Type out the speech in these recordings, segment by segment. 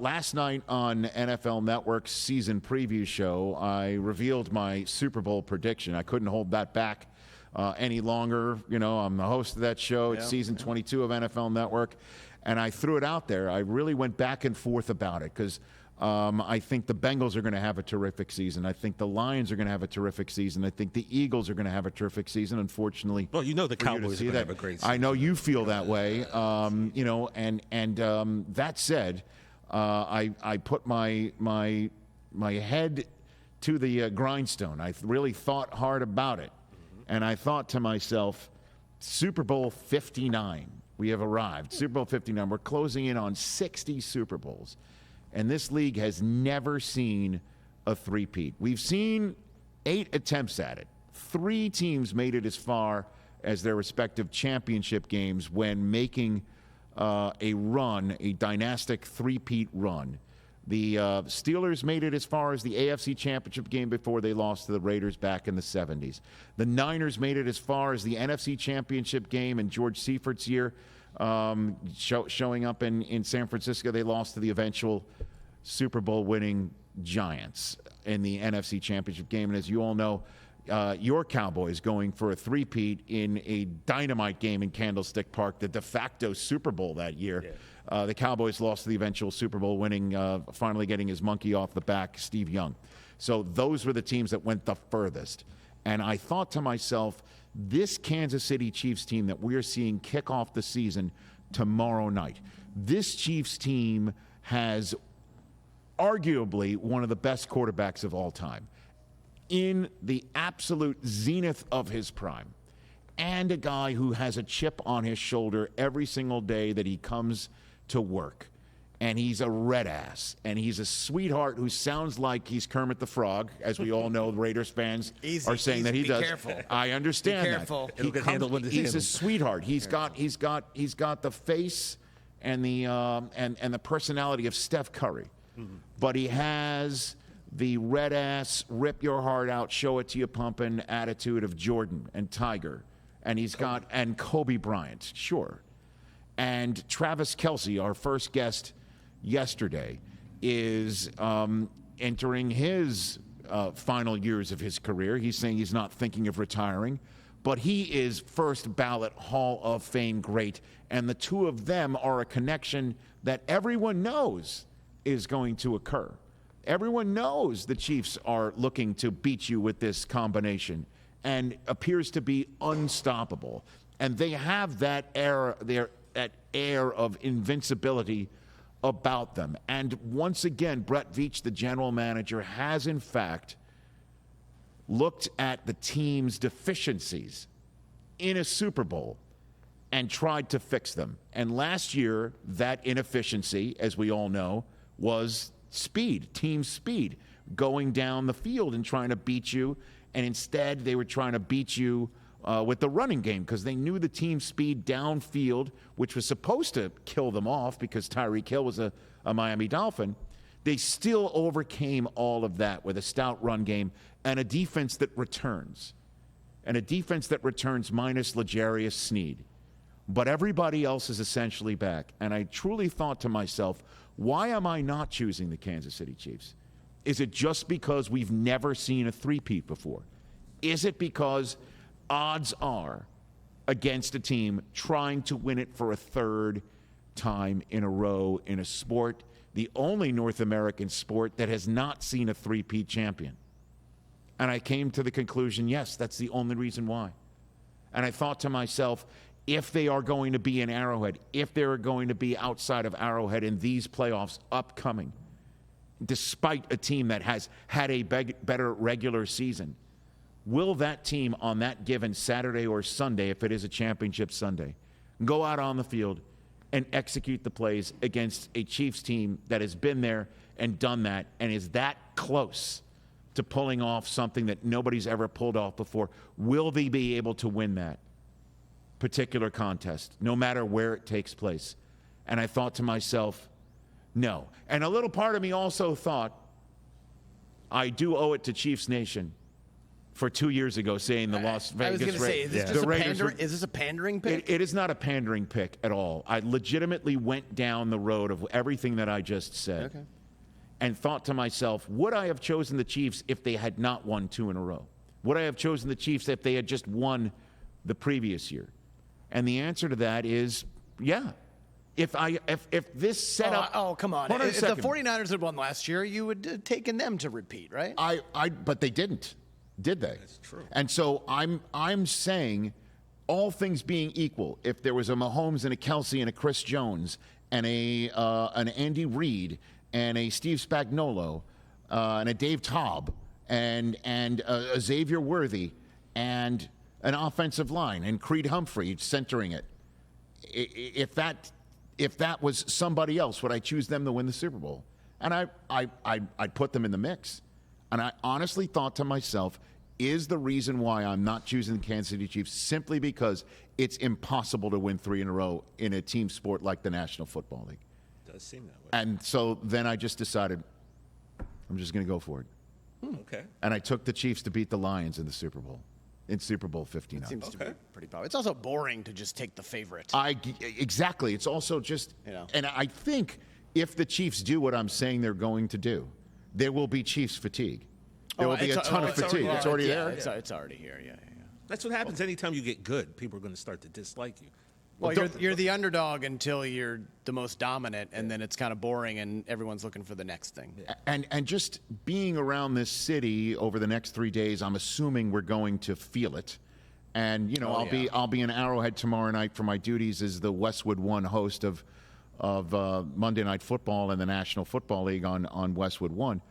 Last night on NFL Network's season preview show, I revealed my Super Bowl prediction. I couldn't hold that back any longer. You know, I'm the host of that show. It's season 22 of NFL Network. And I threw it out there. I really went back and forth about it because I think the Bengals are going to have a terrific season. I think the Lions are going to have a terrific season. I think the Eagles are going to have a terrific season. Unfortunately, well, you know the Cowboys are going to have a great season. I know you feel that way. You know, and that said, I put my head to the grindstone. I really thought hard about it, and I thought to myself, Super Bowl 59. We have arrived. Super Bowl 59. We're closing in on 60 Super Bowls. And this league has never seen a three-peat. We've seen 8 attempts at it. 3 teams made it as far as their respective championship games when making a run, a dynastic three-peat run. The Steelers made it as far as the AFC Championship game before they lost to the Raiders back in the 70s. The Niners made it as far as the NFC Championship game in George Seifert's year, showing up in San Francisco. They lost to the eventual Super Bowl winning Giants in the NFC Championship game. And as you all know, your Cowboys going for a three-peat in a dynamite game in Candlestick Park, the de facto Super Bowl that year. Yeah. The Cowboys lost to the eventual Super Bowl winning, finally getting his monkey off the back, Steve Young. So those were the teams that went the furthest. And I thought to myself, this Kansas City Chiefs team that we're seeing kick off the season tomorrow night, this Chiefs team has arguably one of the best quarterbacks of all time, in the absolute zenith of his prime, and a guy who has a chip on his shoulder every single day that he comes to work. And he's a red ass, and he's a sweetheart who sounds like he's Kermit the Frog, as we all know. The Raiders fans are saying that he does. Careful. I understand be careful. that. He's a sweetheart. He's got the face and the personality of Steph Curry, but he has the red ass, rip your heart out, show it to you pumping attitude of Jordan and Tiger, and and Kobe Bryant, sure. And Travis Kelce, our first guest yesterday, is entering his final years of his career. He's saying he's not thinking of retiring, but he is first ballot Hall of Fame great, and the two of them are a connection that everyone knows is going to occur. Everyone knows the Chiefs are looking to beat you with this combination and appears to be unstoppable. And they have that air of invincibility about them. And once again, Brett Veach, the general manager, has in fact looked at the team's deficiencies in a Super Bowl and tried to fix them. And last year, that inefficiency, as we all know, was speed, team speed, going down the field and trying to beat you. And instead, they were trying to beat you with the running game because they knew the team speed downfield, which was supposed to kill them off because Tyreek Hill was a Miami Dolphin. They still overcame all of that with a stout run game and a defense that returns. And a defense that returns minus L'Jarius Sneed. But everybody else is essentially back. And I truly thought to myself, why am I not choosing the Kansas City Chiefs? Is it just because we've never seen a three-peat before? Is it because odds are against a team trying to win it for a third time in a row in a sport, the only North American sport that has not seen a three-peat champion? And I came to the conclusion, yes, that's the only reason why. And I thought to myself, if they are going to be in Arrowhead, if they're going to be outside of Arrowhead in these playoffs upcoming, despite a team that has had a better regular season, will that team on that given Saturday or Sunday, if it is a championship Sunday, go out on the field and execute the plays against a Chiefs team that has been there and done that and is that close to pulling off something that nobody's ever pulled off before? Will they be able to win that particular contest, no matter where it takes place? And I thought to myself, no. And a little part of me also thought, I do owe it to Chiefs Nation for 2 years ago saying the Las Vegas I was going to say, is this, is this a pandering pick? It is not a pandering pick at all. I legitimately went down the road of everything that I just said and thought to myself, would I have chosen the Chiefs if they had not won 2 in a row? Would I have chosen the Chiefs if they had just won the previous year? And the answer to that is, yeah. If this setup... Oh, come on. If the 49ers had won last year, you would have taken them to repeat, right? But they didn't, did they? That's true. And so I'm saying, all things being equal, if there was a Mahomes and a Kelsey and a Chris Jones and an Andy Reid and a Steve Spagnuolo and a Dave Taub and a Xavier Worthy and an offensive line and Creed Humphrey centering it, if that was somebody else, would I choose them to win the Super Bowl? And I'd put them in the mix. And I honestly thought to myself, is the reason why I'm not choosing the Kansas City Chiefs simply because it's impossible to win 3 in a row in a team sport like the National Football League? It does seem that way. And so then I just decided I'm just going to go for it. Okay. And I took the Chiefs to beat the Lions in the Super Bowl. In Super Bowl 59. It seems to be pretty powerful. It's also boring to just take the favorite. Exactly. It's also just, and I think if the Chiefs do what I'm saying they're going to do, there will be Chiefs fatigue. There will be a ton of fatigue. It's already there. It's already here. Yeah. That's what happens anytime you get good. People are going to start to dislike you. Well, you're the underdog until you're the most dominant, and then it's kind of boring, and everyone's looking for the next thing. And just being around this city over the next 3 days, I'm assuming we're going to feel it. And I'll be in Arrowhead tomorrow night for my duties as the Westwood One host of Monday Night Football and the National Football League on Westwood One.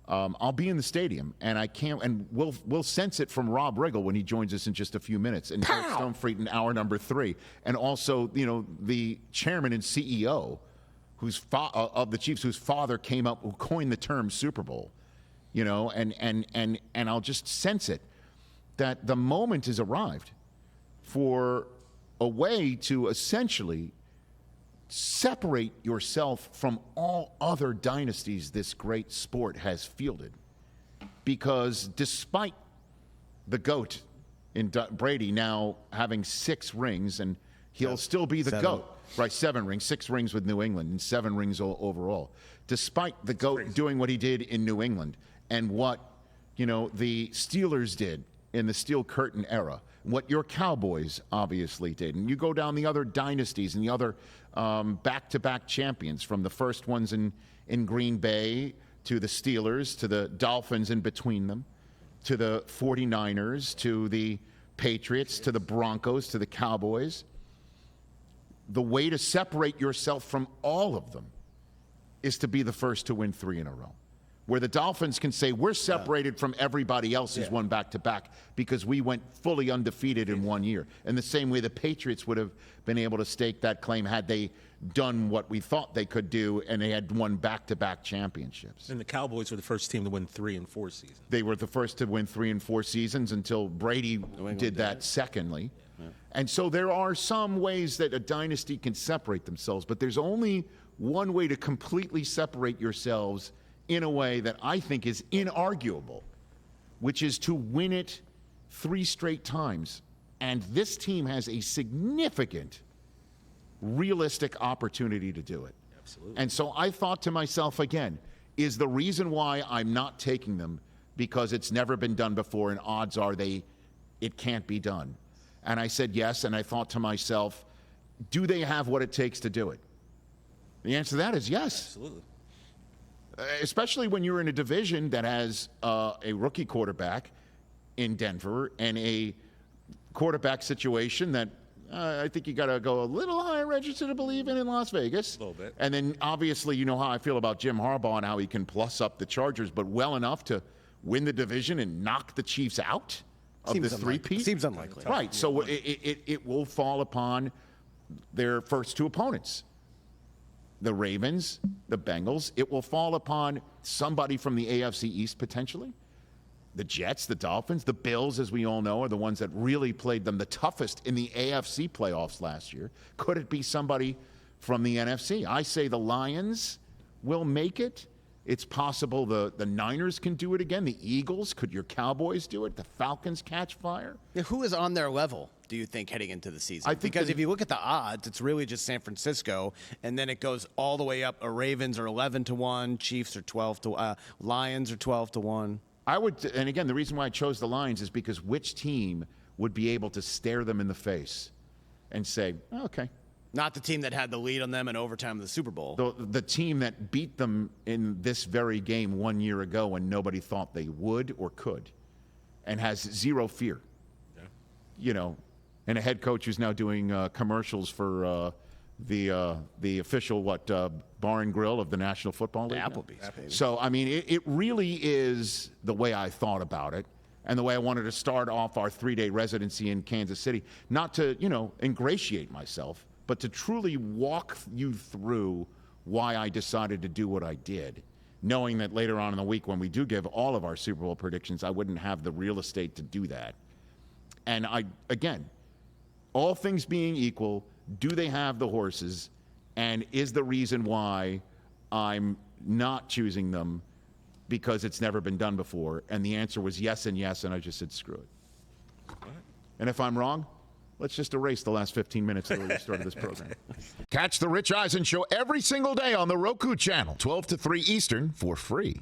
I'll be in the stadium, and we'll sense it from Rob Riggle when he joins us in just a few minutes, and Eric Stonefried in hour number 3, and also the chairman and CEO, of the Chiefs, whose father who coined the term Super Bowl, and I'll just sense it that the moment has arrived for a way to essentially separate yourself from all other dynasties this great sport has fielded. Because despite the GOAT in Brady now having 6 rings, and he'll still be the GOAT, right? 7 rings, 6 rings with New England, and 7 rings overall. Despite the GOAT doing what he did in New England and what the Steelers did in the Steel Curtain era, what your Cowboys obviously did, and you go down the other dynasties and the other back-to-back champions, from the first ones in Green Bay to the Steelers to the Dolphins in between them to the 49ers to the Patriots to the Broncos to the Cowboys. The way to separate yourself from all of them is to be the first to win 3 in a row. Where the Dolphins can say, we're separated from everybody else who's won back-to-back because we went fully undefeated in 1 year. In the same way the Patriots would have been able to stake that claim had they done what we thought they could do, and they had won back-to-back championships. And the Cowboys were the first team to win 3 in 4 seasons. They were the first to win 3 in 4 seasons until Brady did that secondly. Yeah. And so there are some ways that a dynasty can separate themselves, but there's only one way to completely separate yourselves in a way that I think is inarguable, which is to win it 3 straight times. And this team has a significant, realistic opportunity to do it. Absolutely. And so I thought to myself again, is the reason why I'm not taking them because it's never been done before and odds are it can't be done? And I said yes, and I thought to myself, do they have what it takes to do it? The answer to that is yes. Absolutely. Especially when you're in a division that has a rookie quarterback in Denver and a quarterback situation that I think you got to go a little higher register to believe in Las Vegas. A little bit. And then obviously you know how I feel about Jim Harbaugh and how he can plus up the Chargers, but well enough to win the division and knock the Chiefs out of this three-peat. Seems unlikely. Right. So it will fall upon their first 2 opponents. The Ravens, the Bengals. It will fall upon somebody from the AFC East potentially. The Jets, the Dolphins, the Bills, as we all know, are the ones that really played them the toughest in the AFC playoffs last year. Could it be somebody from the NFC? I say the Lions will make it, It's possible the Niners can do it again. The Eagles, could your Cowboys do it? The Falcons catch fire? Yeah, who is on their level, do you think, heading into the season? I think because if you look at the odds, it's really just San Francisco, and then it goes all the way up. Ravens are 11-1, Chiefs are 12-1, Lions are 12-1. I would, and again, the reason why I chose the Lions is because which team would be able to stare them in the face and say, oh, okay. Not the team that had the lead on them in overtime of the Super Bowl. The team that beat them in this very game 1 year ago when nobody thought they would or could, and has zero fear. Yeah. You know, and a head coach who's now doing commercials for the official bar and grill of the National Football League. Applebee's, baby. So I mean, it really is the way I thought about it, and the way I wanted to start off our 3-day residency in Kansas City. Not to ingratiate myself, but to truly walk you through why I decided to do what I did, knowing that later on in the week when we do give all of our Super Bowl predictions, I wouldn't have the real estate to do that. And again, all things being equal, do they have the horses? And is the reason why I'm not choosing them because it's never been done before? And the answer was yes and yes, and I just said screw it. And if I'm wrong, let's just erase the last 15 minutes that we started this program. Catch the Rich Eisen Show every single day on the Roku channel, 12 to 3 Eastern, for free.